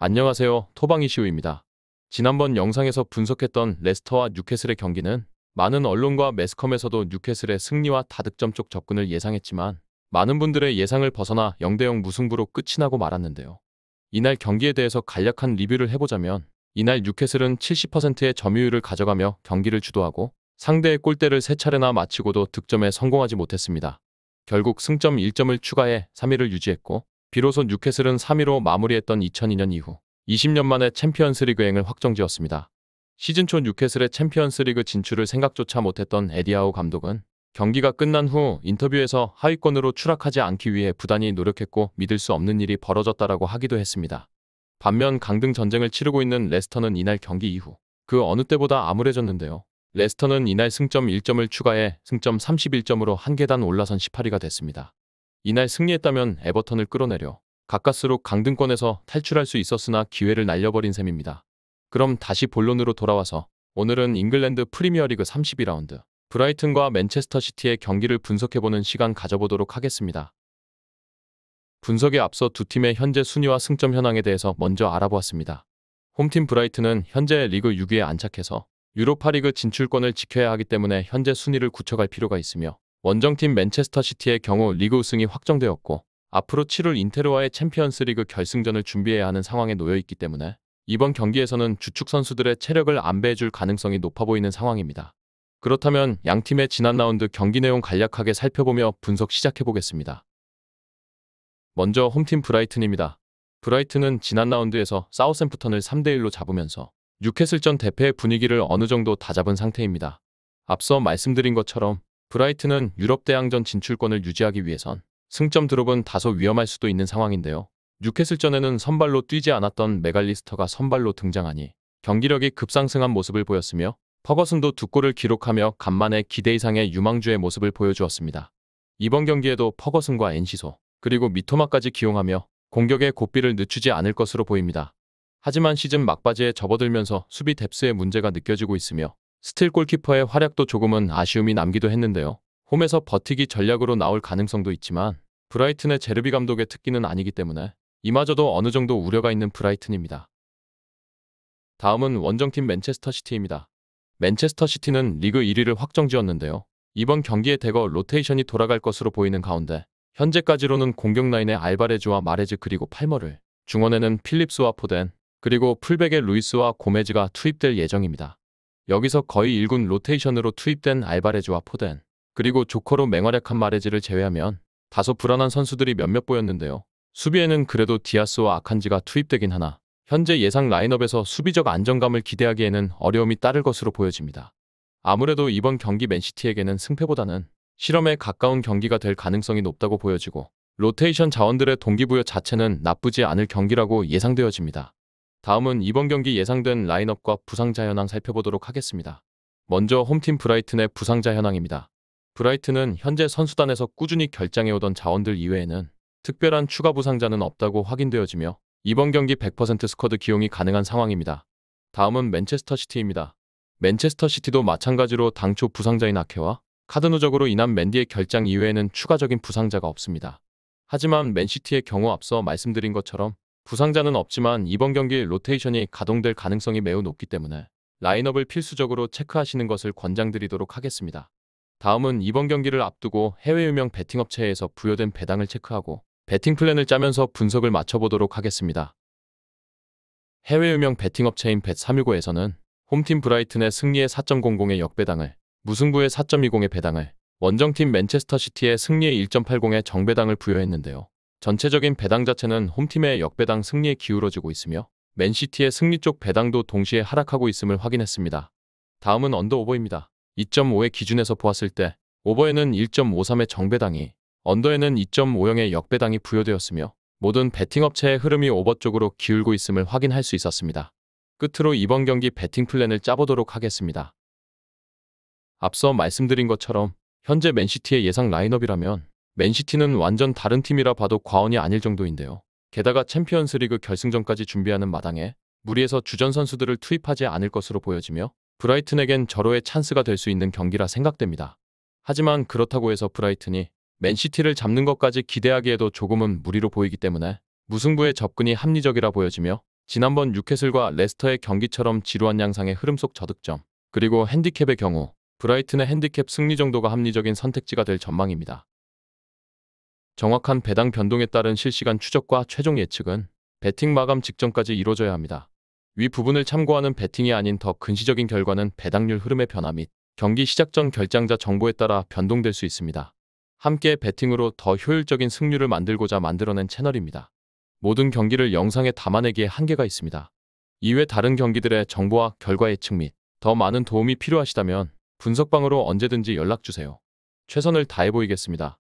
안녕하세요. 토방이시우입니다. 지난번 영상에서 분석했던 레스터와 뉴캐슬의 경기는 많은 언론과 매스컴에서도 뉴캐슬의 승리와 다득점 쪽 접근을 예상했지만 많은 분들의 예상을 벗어나 0대0 무승부로 끝이 나고 말았는데요. 이날 경기에 대해서 간략한 리뷰를 해보자면 이날 뉴캐슬은 70%의 점유율을 가져가며 경기를 주도하고 상대의 골대를 3차례나 맞히고도 득점에 성공하지 못했습니다. 결국 승점 1점을 추가해 3위를 유지했고 비로소 뉴캐슬은 3위로 마무리했던 2002년 이후 20년 만에 챔피언스리그행을 확정지었습니다. 시즌 초 뉴캐슬의 챔피언스리그 진출을 생각조차 못했던 에디하우 감독은 경기가 끝난 후 인터뷰에서 하위권으로 추락하지 않기 위해 부단히 노력했고 믿을 수 없는 일이 벌어졌다라고 하기도 했습니다. 반면 강등 전쟁을 치르고 있는 레스터는 이날 경기 이후 그 어느 때보다 암울해졌는데요. 레스터는 이날 승점 1점을 추가해 승점 31점으로 한 계단 올라선 18위가 됐습니다. 이날 승리했다면 에버턴을 끌어내려 가까스로 강등권에서 탈출할 수 있었으나 기회를 날려버린 셈입니다. 그럼 다시 본론으로 돌아와서 오늘은 잉글랜드 프리미어리그 32라운드 브라이튼과 맨체스터 시티의 경기를 분석해보는 시간 가져보도록 하겠습니다. 분석에 앞서 두 팀의 현재 순위와 승점 현황에 대해서 먼저 알아보았습니다. 홈팀 브라이튼은 현재 리그 6위에 안착해서 유로파리그 진출권을 지켜야 하기 때문에 현재 순위를 굳혀갈 필요가 있으며 원정팀 맨체스터 시티의 경우 리그 우승이 확정되었고 앞으로 치룰 인테르와의 챔피언스리그 결승전을 준비해야 하는 상황에 놓여 있기 때문에 이번 경기에서는 주축 선수들의 체력을 안배해줄 가능성이 높아 보이는 상황입니다. 그렇다면 양팀의 지난 라운드 경기 내용 간략하게 살펴보며 분석 시작해보겠습니다. 먼저 홈팀 브라이튼입니다. 브라이튼은 지난 라운드에서 사우샘프턴을 3대1로 잡으면서 뉴캐슬전 대패의 분위기를 어느 정도 다잡은 상태입니다. 앞서 말씀드린 것처럼 브라이튼은 유럽 대항전 진출권을 유지하기 위해선 승점 드롭은 다소 위험할 수도 있는 상황인데요. 뉴캐슬전에는 선발로 뛰지 않았던 맥알리스터가 선발로 등장하니 경기력이 급상승한 모습을 보였으며 퍼거슨도 2골을 기록하며 간만에 기대 이상의 유망주의 모습을 보여주었습니다. 이번 경기에도 퍼거슨과 엔시소 그리고 미토마까지 기용하며 공격의 고삐를 늦추지 않을 것으로 보입니다. 하지만 시즌 막바지에 접어들면서 수비 뎁스의 문제가 느껴지고 있으며 스틸 골키퍼의 활약도 조금은 아쉬움이 남기도 했는데요. 홈에서 버티기 전략으로 나올 가능성도 있지만 브라이튼의 제르비 감독의 특기는 아니기 때문에 이마저도 어느 정도 우려가 있는 브라이튼입니다. 다음은 원정팀 맨체스터 시티입니다. 맨체스터 시티는 리그 1위를 확정지었는데요. 이번 경기에 대거 로테이션이 돌아갈 것으로 보이는 가운데 현재까지로는 공격 라인의 알바레즈와 마레즈 그리고 팔머를, 중원에는 필립스와 포덴, 그리고 풀백의 루이스와 고메즈가 투입될 예정입니다. 여기서 거의 1군 로테이션으로 투입된 알바레즈와 포덴, 그리고 조커로 맹활약한 마레즈를 제외하면 다소 불안한 선수들이 몇몇 보였는데요. 수비에는 그래도 디아스와 아칸지가 투입되긴 하나 현재 예상 라인업에서 수비적 안정감을 기대하기에는 어려움이 따를 것으로 보여집니다. 아무래도 이번 경기 맨시티에게는 승패보다는 실험에 가까운 경기가 될 가능성이 높다고 보여지고 로테이션 자원들의 동기부여 자체는 나쁘지 않을 경기라고 예상되어집니다. 다음은 이번 경기 예상된 라인업과 부상자 현황 살펴보도록 하겠습니다. 먼저 홈팀 브라이튼의 부상자 현황입니다. 브라이튼은 현재 선수단에서 꾸준히 결장해오던 자원들 이외에는 특별한 추가 부상자는 없다고 확인되어지며 이번 경기 100% 스쿼드 기용이 가능한 상황입니다. 다음은 맨체스터 시티입니다. 맨체스터 시티도 마찬가지로 당초 부상자인 아케와 카드 누적으로 인한 맨디의 결장 이외에는 추가적인 부상자가 없습니다. 하지만 맨시티의 경우 앞서 말씀드린 것처럼 부상자는 없지만 이번 경기 로테이션이 가동될 가능성이 매우 높기 때문에 라인업을 필수적으로 체크하시는 것을 권장드리도록 하겠습니다. 다음은 이번 경기를 앞두고 해외 유명 베팅업체에서 부여된 배당을 체크하고 베팅 플랜을 짜면서 분석을 맞춰보도록 하겠습니다. 해외 유명 베팅업체인 bet365에서는 홈팀 브라이튼의 승리의 4.00의 역배당을, 무승부의 4.20의 배당을, 원정팀 맨체스터 시티의 승리의 1.80의 정배당을 부여했는데요. 전체적인 배당 자체는 홈팀의 역배당 승리에 기울어지고 있으며 맨시티의 승리 쪽 배당도 동시에 하락하고 있음을 확인했습니다. 다음은 언더오버입니다. 2.5의 기준에서 보았을 때 오버에는 1.53의 정배당이, 언더에는 2.50의 역배당이 부여되었으며 모든 베팅업체의 흐름이 오버 쪽으로 기울고 있음을 확인할 수 있었습니다. 끝으로 이번 경기 베팅 플랜을 짜보도록 하겠습니다. 앞서 말씀드린 것처럼 현재 맨시티의 예상 라인업이라면 맨시티는 완전 다른 팀이라 봐도 과언이 아닐 정도인데요. 게다가 챔피언스리그 결승전까지 준비하는 마당에 무리해서 주전 선수들을 투입하지 않을 것으로 보여지며 브라이튼에겐 절호의 찬스가 될 수 있는 경기라 생각됩니다. 하지만 그렇다고 해서 브라이튼이 맨시티를 잡는 것까지 기대하기에도 조금은 무리로 보이기 때문에 무승부의 접근이 합리적이라 보여지며 지난번 뉴캐슬과 레스터의 경기처럼 지루한 양상의 흐름 속 저득점, 그리고 핸디캡의 경우 브라이튼의 핸디캡 승리 정도가 합리적인 선택지가 될 전망입니다. 정확한 배당 변동에 따른 실시간 추적과 최종 예측은 배팅 마감 직전까지 이루어져야 합니다. 위 부분을 참고하는 배팅이 아닌 더 근시적인 결과는 배당률 흐름의 변화 및 경기 시작 전 결장자 정보에 따라 변동될 수 있습니다. 함께 배팅으로 더 효율적인 승률을 만들고자 만들어낸 채널입니다. 모든 경기를 영상에 담아내기에 한계가 있습니다. 이외 다른 경기들의 정보와 결과 예측 및 더 많은 도움이 필요하시다면 분석방으로 언제든지 연락주세요. 최선을 다해 보이겠습니다.